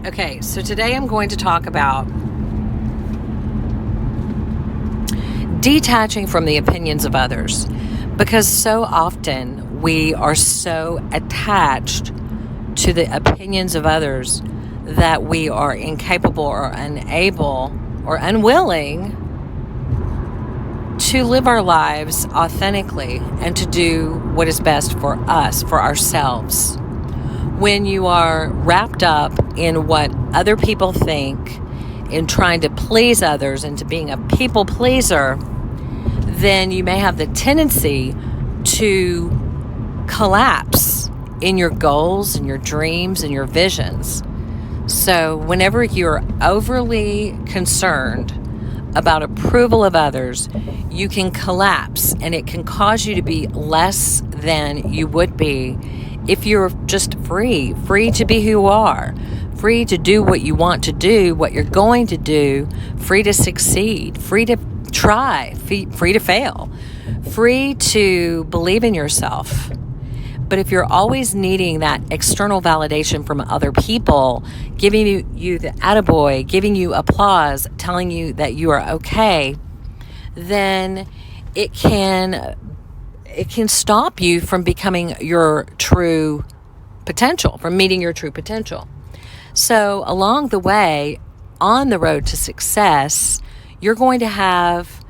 Okay, so today I'm going to talk about detaching from the opinions of others, because so often we are so attached to the opinions of others that we are incapable or unable or unwilling to live our lives authentically and to do what is best for us, for ourselves. When you are wrapped up in what other people think, in trying to please others and to being a people pleaser, then you may have the tendency to collapse in your goals and your dreams and your visions. So whenever you're overly concerned about approval of others, you can collapse, and it can cause you to be less than you would be if you're just free to be who you are, free to do what you want to do, what you're going to do, free to succeed, free to try, free to fail, free to believe in yourself. But if you're always needing that external validation from other people, giving you the attaboy, giving you applause, telling you that you are okay, then it can stop you from becoming your true potential, from meeting your true potential. So along the way, on the road to success, you're going to have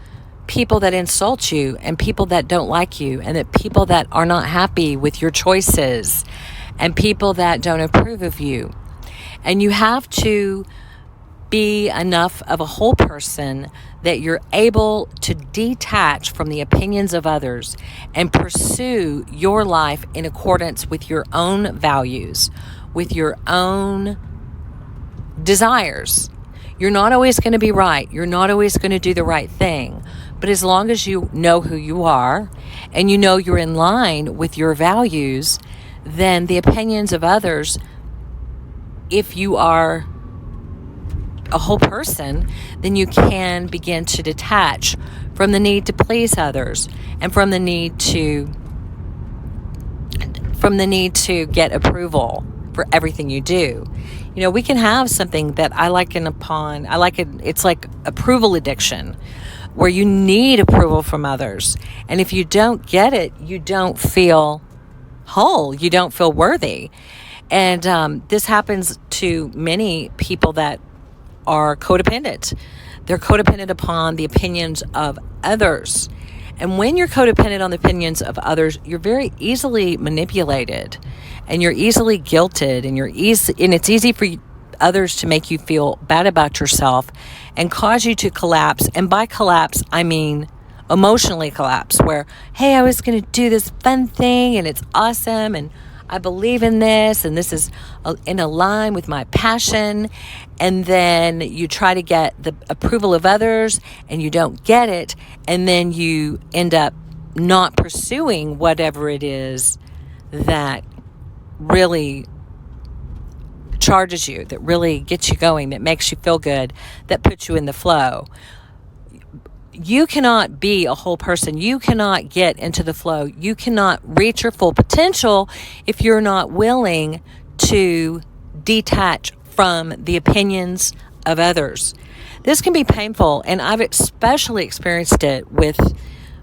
people that insult you and people that don't like you, and that people that are not happy with your choices and people that don't approve of you. And you have to be enough of a whole person that you're able to detach from the opinions of others and pursue your life in accordance with your own values, with your own desires. You're not always going to be right. You're not always going to do the right thing. But as long as you know who you are and you know you're in line with your values, then the opinions of others, if you are a whole person, then you can begin to detach from the need to please others and from the need to get approval for everything you do. You know, we can have something that it's like approval addiction, where you need approval from others. And if you don't get it, you don't feel whole, you don't feel worthy. And this happens to many people that are codependent. They're codependent upon the opinions of others. And when you're codependent on the opinions of others, you're very easily manipulated, and you're easily guilted, and it's easy for others to make you feel bad about yourself and cause you to collapse. And by collapse, I mean emotionally collapse, where, hey, I was going to do this fun thing and it's awesome and I believe in this and this is in a line with my passion. And then you try to get the approval of others and you don't get it. And then you end up not pursuing whatever it is that really charges you, that really gets you going, that makes you feel good, that puts you in the flow. You cannot be a whole person. You cannot get into the flow. You cannot reach your full potential if you're not willing to detach from the opinions of others. This can be painful, and I've especially experienced it with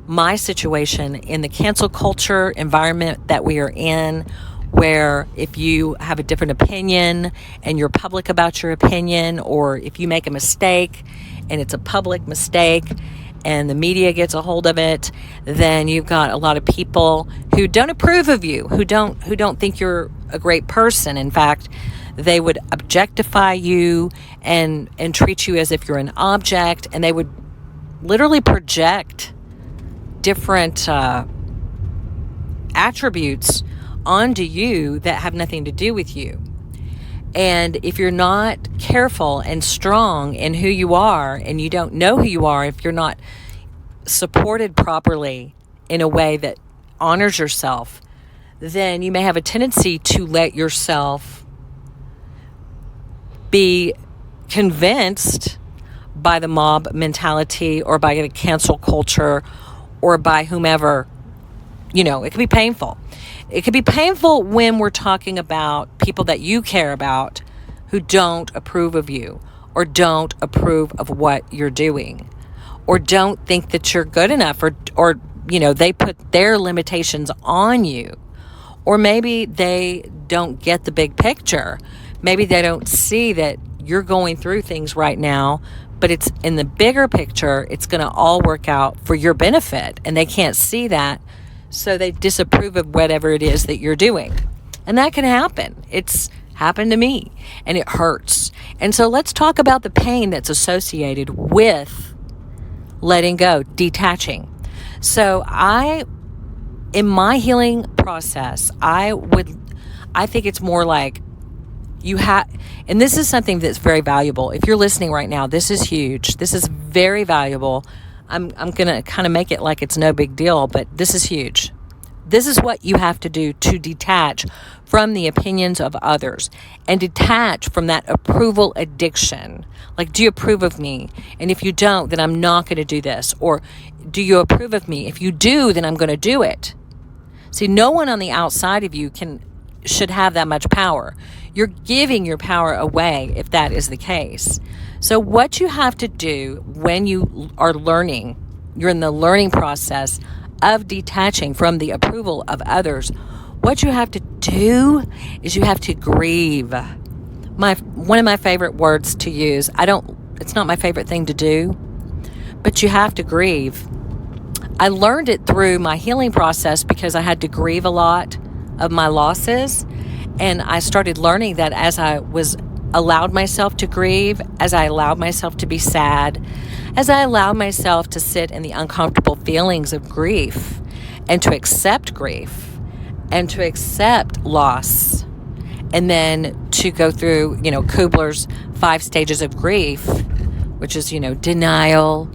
my situation in the cancel culture environment that we are in, where if you have a different opinion and you're public about your opinion, or if you make a mistake and it's a public mistake and the media gets a hold of it, then you've got a lot of people who don't approve of you, who don't think you're a great person. In fact, they would objectify you and treat you as if you're an object, and they would literally project different attributes onto you that have nothing to do with you. And if you're not careful and strong in who you are, and you don't know who you are, if you're not supported properly in a way that honors yourself, then you may have a tendency to let yourself be convinced by the mob mentality, or by the cancel culture, or by whomever. You know, it can be painful. It can be painful when we're talking about people that you care about, who don't approve of you, or don't approve of what you're doing, or don't think that you're good enough, or they put their limitations on you. Or maybe they don't get the big picture. Maybe they don't see that you're going through things right now, but it's in the bigger picture, it's going to all work out for your benefit. And they can't see that, so they disapprove of whatever it is that you're doing. And that can happen. It's happened to me, and it hurts. And so let's talk about the pain that's associated with letting go, detaching. So in my healing process, I think it's more like and this is something that's very valuable. If you're listening right now, this is huge. This is very valuable. I'm going to kind of make it like it's no big deal, but this is huge. This is what you have to do to detach from the opinions of others and detach from that approval addiction. Like, do you approve of me? And if you don't, then I'm not going to do this. Or do you approve of me? If you do, then I'm going to do it. See, no one on the outside of you should have that much power. You're giving your power away if that is the case. So what you have to do when you are learning, you're in the learning process of detaching from the approval of others, what you have to do is you have to grieve. One of my favorite words to use, it's not my favorite thing to do, but you have to grieve. I learned it through my healing process because I had to grieve a lot of my losses. And I started learning that as I allowed myself to grieve, as I allowed myself to be sad, as I allowed myself to sit in the uncomfortable feelings of grief and to accept grief and to accept loss, and then to go through, Kubler's 5 stages of grief, which is, denial.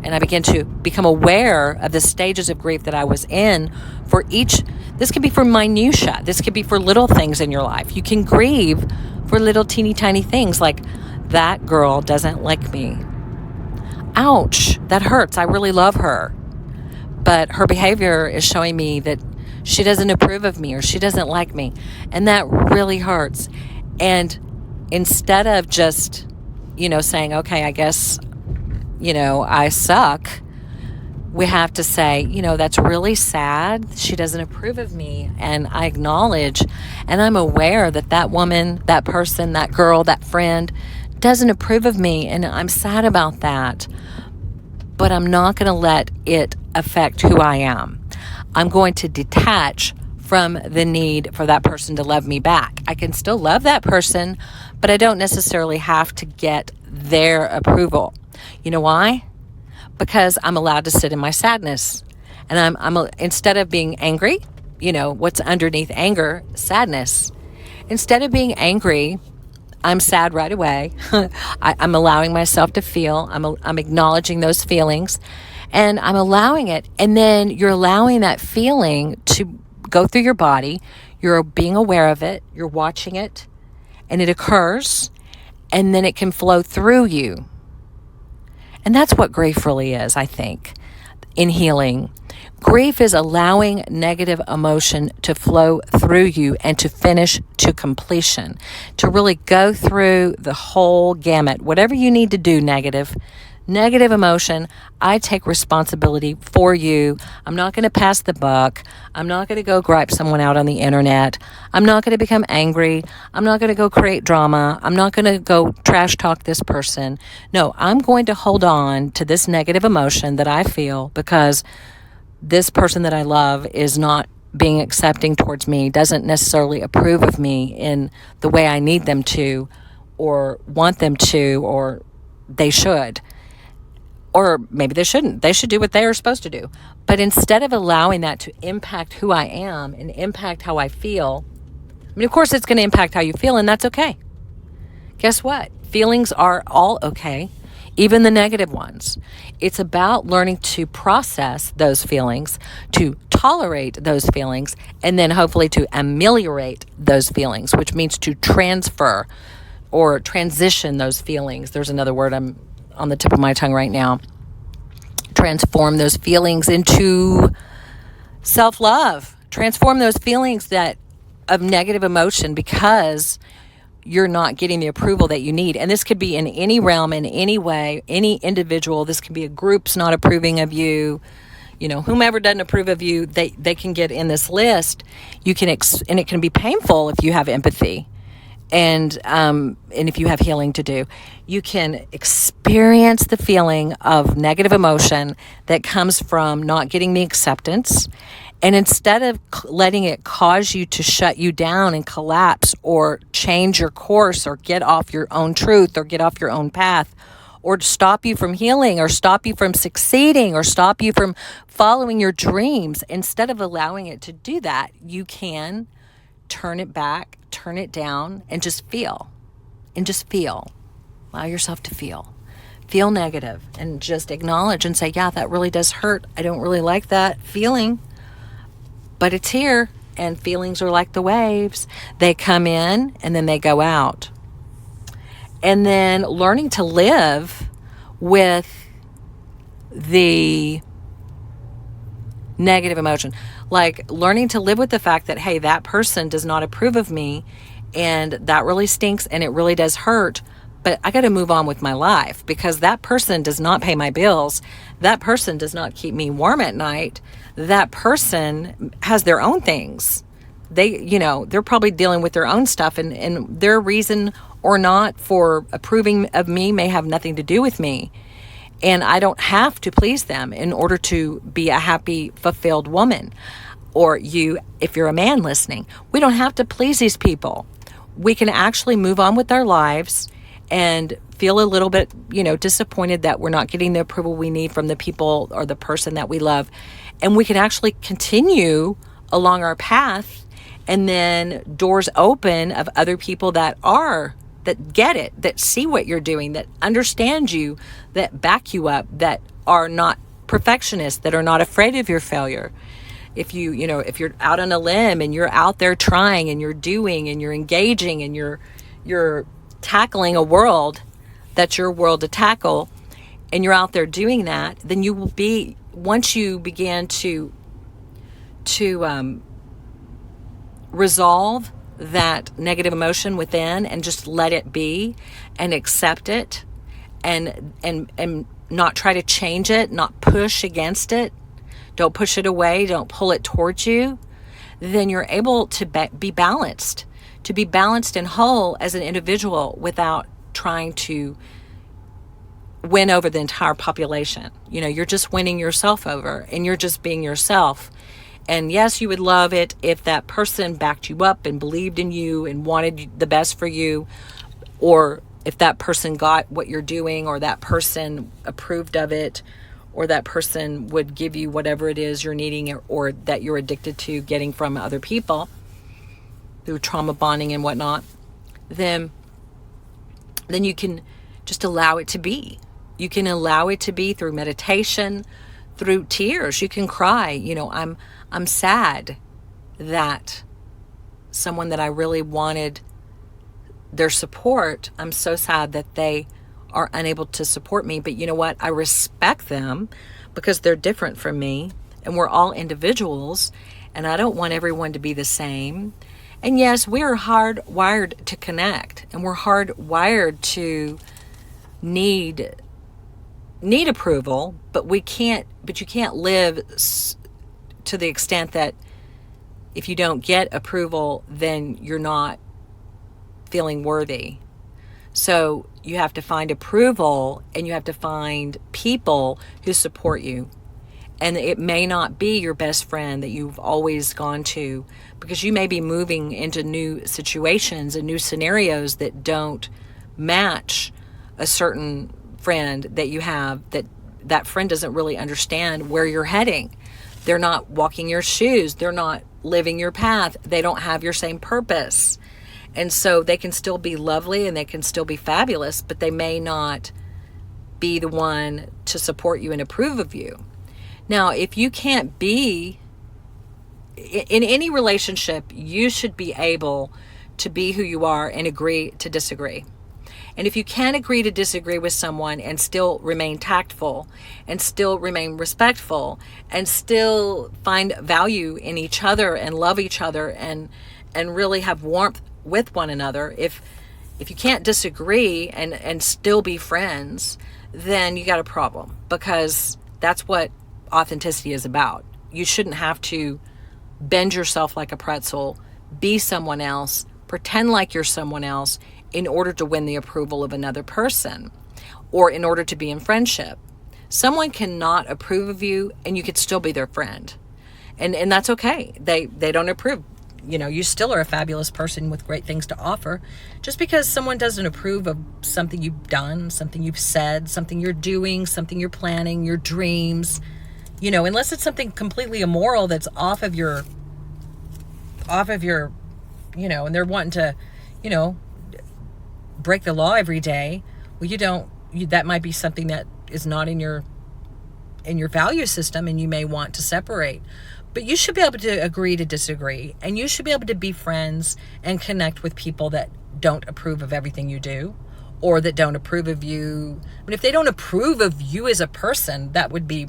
And I began to become aware of the stages of grief that I was in for each. This could be for minutia. This could be for little things in your life. You can grieve for little teeny tiny things like, that girl doesn't like me. Ouch, that hurts. I really love her. But her behavior is showing me that she doesn't approve of me or she doesn't like me. And that really hurts. And instead of just, saying, okay, I guess, I suck, we have to say, that's really sad. She doesn't approve of me. And I acknowledge and I'm aware that woman, that person, that girl, that friend doesn't approve of me. And I'm sad about that. But I'm not going to let it affect who I am. I'm going to detach from the need for that person to love me back. I can still love that person, but I don't necessarily have to get their approval. You know why? Because I'm allowed to sit in my sadness. And instead of being angry, what's underneath anger? Sadness. Instead of being angry, I'm sad right away. I'm allowing myself to feel. I'm acknowledging those feelings, and I'm allowing it. And then you're allowing that feeling to go through your body. You're being aware of it. You're watching it, and it occurs, and then it can flow through you. And that's what grief really is, I think, in healing. Grief is allowing negative emotion to flow through you and to finish to completion, to really go through the whole gamut. Whatever you need to do, negative emotion, I take responsibility for you. I'm not going to pass the buck. I'm not going to go gripe someone out on the internet. I'm not going to become angry. I'm not going to go create drama. I'm not going to go trash talk this person. No, I'm going to hold on to this negative emotion that I feel because this person that I love is not being accepting towards me, doesn't necessarily approve of me in the way I need them to or want them to, or they should. Or maybe they shouldn't. They should do what they are supposed to do. But instead of allowing that to impact who I am and impact how I feel, of course it's going to impact how you feel, and that's okay. Guess what? Feelings are all okay, even the negative ones. It's about learning to process those feelings, to tolerate those feelings, and then hopefully to ameliorate those feelings, which means to transfer or transition those feelings. There's another word I'm on the tip of my tongue right now. Transform those feelings into self-love. Transform those feelings of negative emotion, because you're not getting the approval that you need. And this could be in any realm, in any way, any individual. This can be a group's not approving of you. Whomever doesn't approve of you, they can get in this list. You can, and it can be painful if you have empathy, and if you have healing to do. You can experience the feeling of negative emotion that comes from not getting the acceptance. And instead of letting it cause you to shut you down and collapse or change your course or get off your own truth or get off your own path, or to stop you from healing, or stop you from succeeding, or stop you from following your dreams, instead of allowing it to do that, you can turn it back, turn it down, and just feel. And just feel. Allow yourself to feel. Feel negative and just acknowledge and say, yeah, that really does hurt. I don't really like that feeling, but it's here. And feelings are like the waves. They come in and then they go out. And then learning to live with the negative emotion. Like learning to live with the fact that, hey, that person does not approve of me, and that really stinks and it really does hurt, but I got to move on with my life because that person does not pay my bills. That person does not keep me warm at night. That person has their own things. They're probably dealing with their own stuff, and their reason or not for approving of me may have nothing to do with me. And I don't have to please them in order to be a happy, fulfilled woman. Or if you're a man listening, we don't have to please these people. We can actually move on with our lives and feel a little bit, disappointed that we're not getting the approval we need from the people or the person that we love. And we can actually continue along our path, and then doors open of other people that get it, that see what you're doing, that understand you, that back you up, that are not perfectionists, that are not afraid of your failure. If you're out on a limb and you're out there trying and you're doing and you're engaging and you're tackling a world that's your world to tackle, and you're out there doing that, then you will be, once you begin to resolve that negative emotion within and just let it be and accept it, and not try to change it, not push against it, don't push it away, don't pull it towards you, then you're able to be balanced, and whole as an individual without trying to win over the entire population. You're just winning yourself over, and you're just being yourself. And yes, you would love it if that person backed you up and believed in you and wanted the best for you, or if that person got what you're doing, or that person approved of it, or that person would give you whatever it is you're needing, or that you're addicted to getting from other people through trauma bonding and whatnot, then you can just allow it to be. You can allow it to be through meditation, through tears. You can cry. I'm sad that someone that I really wanted their support, I'm so sad that they are unable to support me. But you know what? I respect them because they're different from me, and we're all individuals, and I don't want everyone to be the same. And yes, we are hardwired to connect, and we're hardwired to need approval, but you can't live to the extent that if you don't get approval, then you're not feeling worthy. So you have to find approval, and you have to find people who support you. And it may not be your best friend that you've always gone to, because you may be moving into new situations and new scenarios that don't match a certain friend that you have, that friend doesn't really understand where you're heading. They're not walking your shoes. They're not living your path. They don't have your same purpose. And so they can still be lovely and they can still be fabulous, but they may not be the one to support you and approve of you. Now, if you can't be in any relationship, you should be able to be who you are and agree to disagree. And if you can agree to disagree with someone and still remain tactful and still remain respectful and still find value in each other and love each other and really have warmth with one another, if If you can't disagree and still be friends, then you got a problem, because that's what authenticity is about. You shouldn't have to bend yourself like a pretzel, be someone else, pretend like you're someone else in order to win the approval of another person or in order to be in friendship. Someone cannot approve of you and you could still be their friend. And that's okay. They don't approve. You still are a fabulous person with great things to offer. Just because someone doesn't approve of something you've done, something you've said, something you're doing, something you're planning, your dreams, unless it's something completely immoral that's off of your, and they're wanting to, break the law every day. Well, that might be something that is not in your value system, and you may want to separate. But you should be able to agree to disagree, and you should be able to be friends and connect with people that don't approve of everything you do, or that don't approve of you. But if they don't approve of you as a person, that would be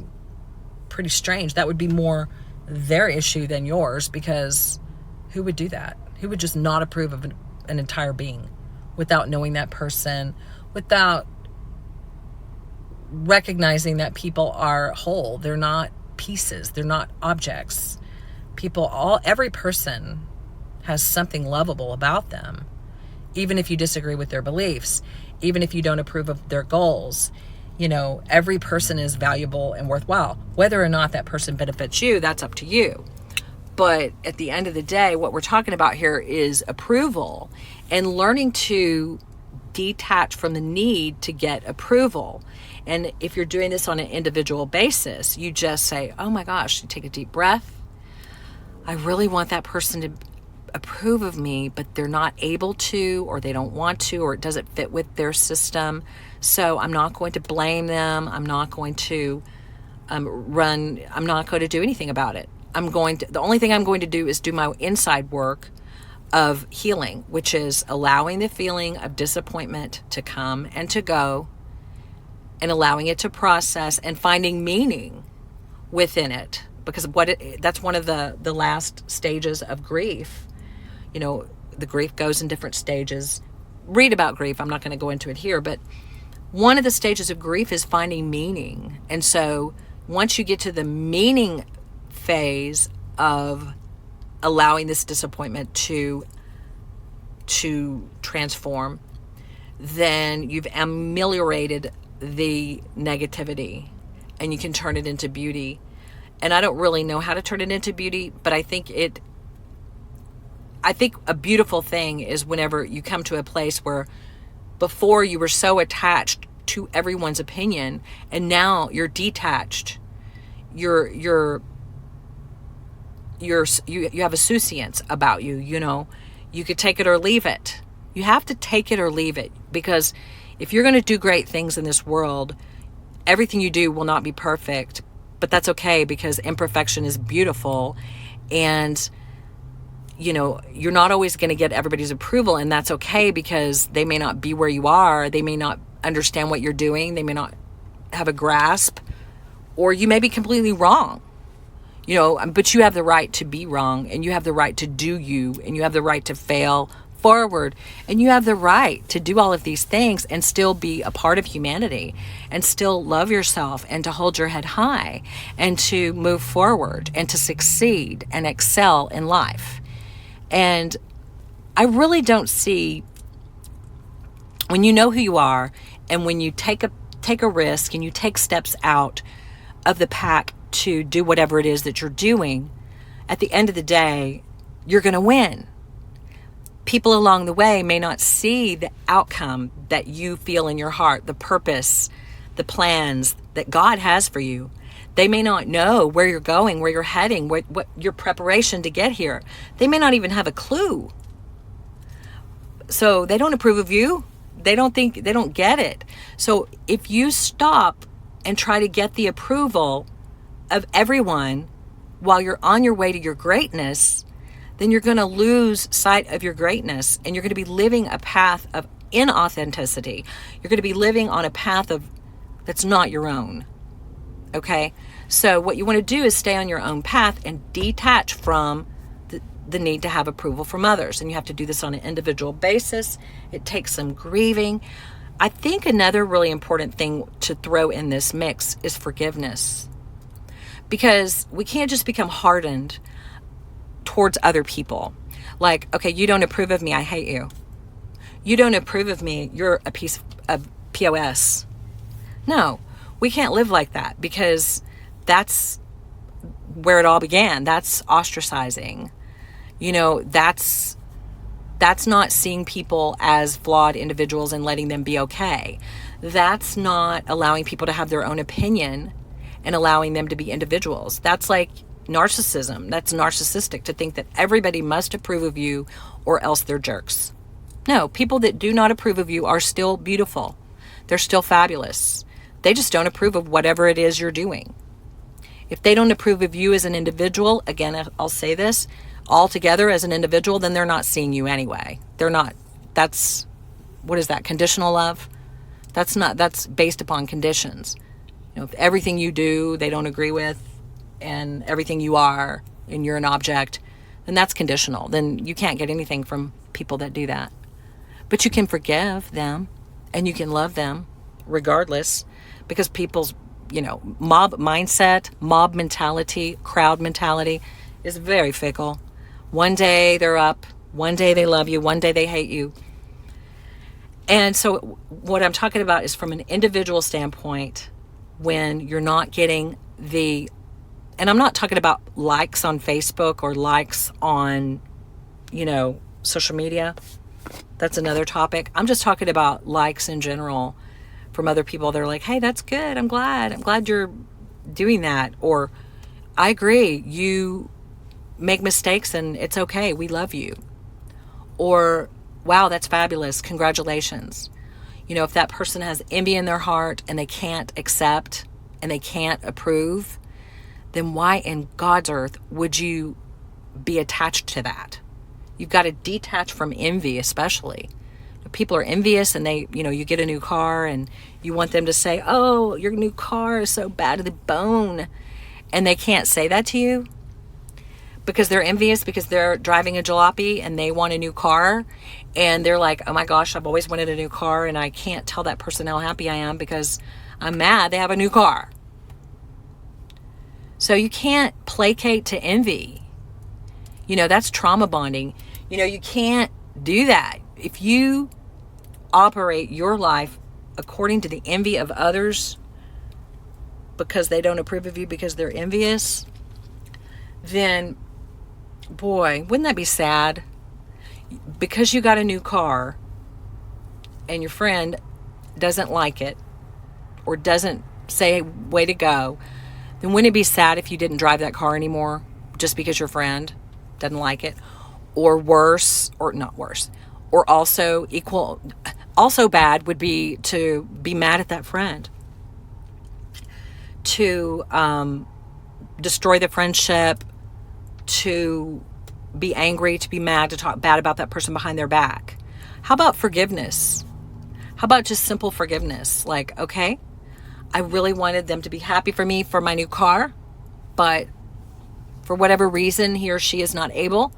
pretty strange. That would be more their issue than yours, because who would do that? Who would just not approve of an entire being without knowing that person, without recognizing that people are whole? They're not pieces. They're not objects. Every person has something lovable about them, even if you disagree with their beliefs, even if you don't approve of their goals. Every person is valuable and worthwhile. Whether or not that person benefits you, that's up to you. But at the end of the day, what we're talking about here is approval and learning to detach from the need to get approval. And if you're doing this on an individual basis, you just say, oh my gosh, you take a deep breath. I really want that person to approve of me, but they're not able to, or they don't want to, or it doesn't fit with their system. So I'm not going to blame them. I'm not going to I'm not going to do anything about it. The only thing I'm going to do is do my inside work of healing, which is allowing the feeling of disappointment to come and to go, and allowing it to process and finding meaning within it. Because that's one of the last stages of grief. The grief goes in different stages. Read about grief. I'm not going to go into it here, but one of the stages of grief is finding meaning. And so once you get to the meaning phase of allowing this disappointment to transform, then you've ameliorated the negativity and you can turn it into beauty. And I don't really know how to turn it into beauty, but I think a beautiful thing is whenever you come to a place where before you were so attached to everyone's opinion, and now you're detached. You have associates about you. You could take it or leave it. You have to take it or leave it, because if you're going to do great things in this world, everything you do will not be perfect, but that's okay, because imperfection is beautiful. And you're not always going to get everybody's approval, and that's okay, because they may not be where you are. They may not understand what you're doing. They may not have a grasp, or you may be completely wrong. But you have the right to be wrong, and you have the right to do you, and you have the right to fail forward, and you have the right to do all of these things and still be a part of humanity, and still love yourself, and to hold your head high, and to move forward, and to succeed and excel in life. And I really don't see, when you know who you are, and when you take a risk and you take steps out of the pack to do whatever it is that you're doing, at the end of the day, you're going to win. People along the way may not see the outcome that you feel in your heart, the purpose, the plans that God has for you. They may not know where you're going, where you're heading, what your preparation to get here. They may not even have a clue. So they don't approve of you. They don't get it. So if you stop and try to get the approval of everyone while you're on your way to your greatness, then you're going to lose sight of your greatness, and you're going to be living a path of inauthenticity. You're going to be living on a path that's not your own. Okay? So what you want to do is stay on your own path and detach from the need to have approval from others. And you have to do this on an individual basis. It takes some grieving. I think another really important thing to throw in this mix is forgiveness. Because we can't just become hardened towards other people. Like, okay, you don't approve of me, I hate you. You don't approve of me, you're a piece of POS. No, we can't live like that, because that's where it all began. That's ostracizing. That's not seeing people as flawed individuals and letting them be okay. That's not allowing people to have their own opinion and allowing them to be individuals. That's like narcissism. That's narcissistic to think that everybody must approve of you or else they're jerks. No, people that do not approve of you are still beautiful. They're still fabulous. They just don't approve of whatever it is you're doing. If they don't approve of you as an individual, again, I'll say this, altogether as an individual, then they're not seeing you anyway. They're not. What is that? Conditional love? That's based upon conditions. If everything you do, they don't agree with, and everything you are, and you're an object, then that's conditional. Then you can't get anything from people that do that. But you can forgive them, and you can love them regardless, because people's, mob mindset, mob mentality, crowd mentality is very fickle. One day they're up, one day they love you, one day they hate you. And so what I'm talking about is from an individual standpoint, when you're not getting and I'm not talking about likes on Facebook or likes on, social media. That's another topic. I'm just talking about likes in general from other people. They're like, hey, that's good. I'm glad you're doing that. Or I agree. You make mistakes and it's okay. We love you. Or, wow, that's fabulous. Congratulations. If that person has envy in their heart and they can't accept and they can't approve, then why in God's earth would you be attached to that? You've got to detach from envy, especially. People are envious and they, you get a new car and you want them to say, oh, your new car is so bad to the bone. And they can't say that to you because they're envious, because they're driving a jalopy and they want a new car. And they're like, oh my gosh, I've always wanted a new car and I can't tell that person how happy I am because I'm mad they have a new car. So you can't placate to envy. That's trauma bonding. You can't do that. If you operate your life according to the envy of others because they don't approve of you because they're envious, then, boy, wouldn't that be sad? Because you got a new car and your friend doesn't like it or doesn't say, way to go, then wouldn't it be sad if you didn't drive that car anymore just because your friend doesn't like it? Or worse, or not worse, or also bad would be to be mad at that friend, to destroy the friendship, to be angry, to be mad, to talk bad about that person behind their back. How about forgiveness? How about just simple forgiveness? Like, okay, I really wanted them to be happy for me for my new car, but for whatever reason, he or she is not able.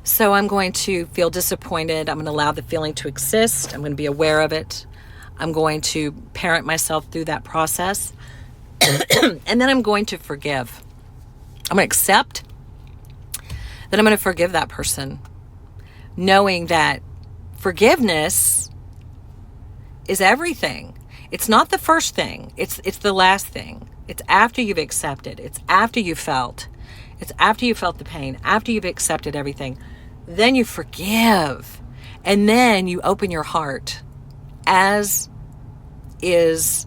So I'm going to feel disappointed. I'm going to allow the feeling to exist. I'm going to be aware of it. I'm going to parent myself through that process. And then I'm going to forgive. I'm going to accept that I'm going to forgive that person, knowing that forgiveness is everything. It's not the first thing. It's the last thing. It's after you've accepted. It's after you've felt. It's after you felt the pain, after you've accepted everything. Then you forgive. And then you open your heart as is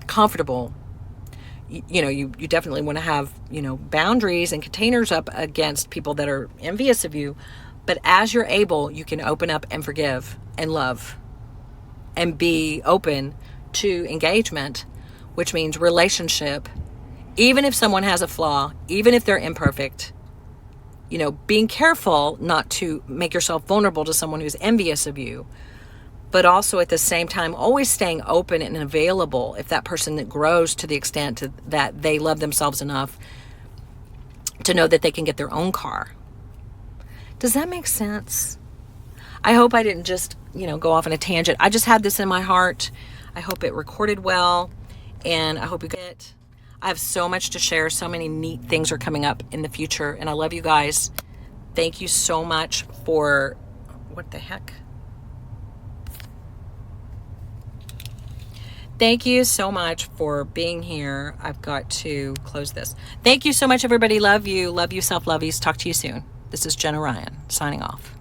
comfortable. You definitely want to have, boundaries and containers up against people that are envious of you. But as you're able, you can open up and forgive and love and be open to engagement, which means relationship. Even if someone has a flaw, even if they're imperfect, being careful not to make yourself vulnerable to someone who's envious of you, but also at the same time, always staying open and available if that person grows to the extent that they love themselves enough to know that they can get their own car. Does that make sense? I hope I didn't just, go off on a tangent. I just had this in my heart. I hope it recorded well, and I hope you get it. I have so much to share. So many neat things are coming up in the future, and I love you guys. Thank you so much for, what the heck? Thank you so much for being here. I've got to close this. Thank you so much, everybody. Love you. Love you, self-lovies. Talk to you soon. This is Jenna Ryan, signing off.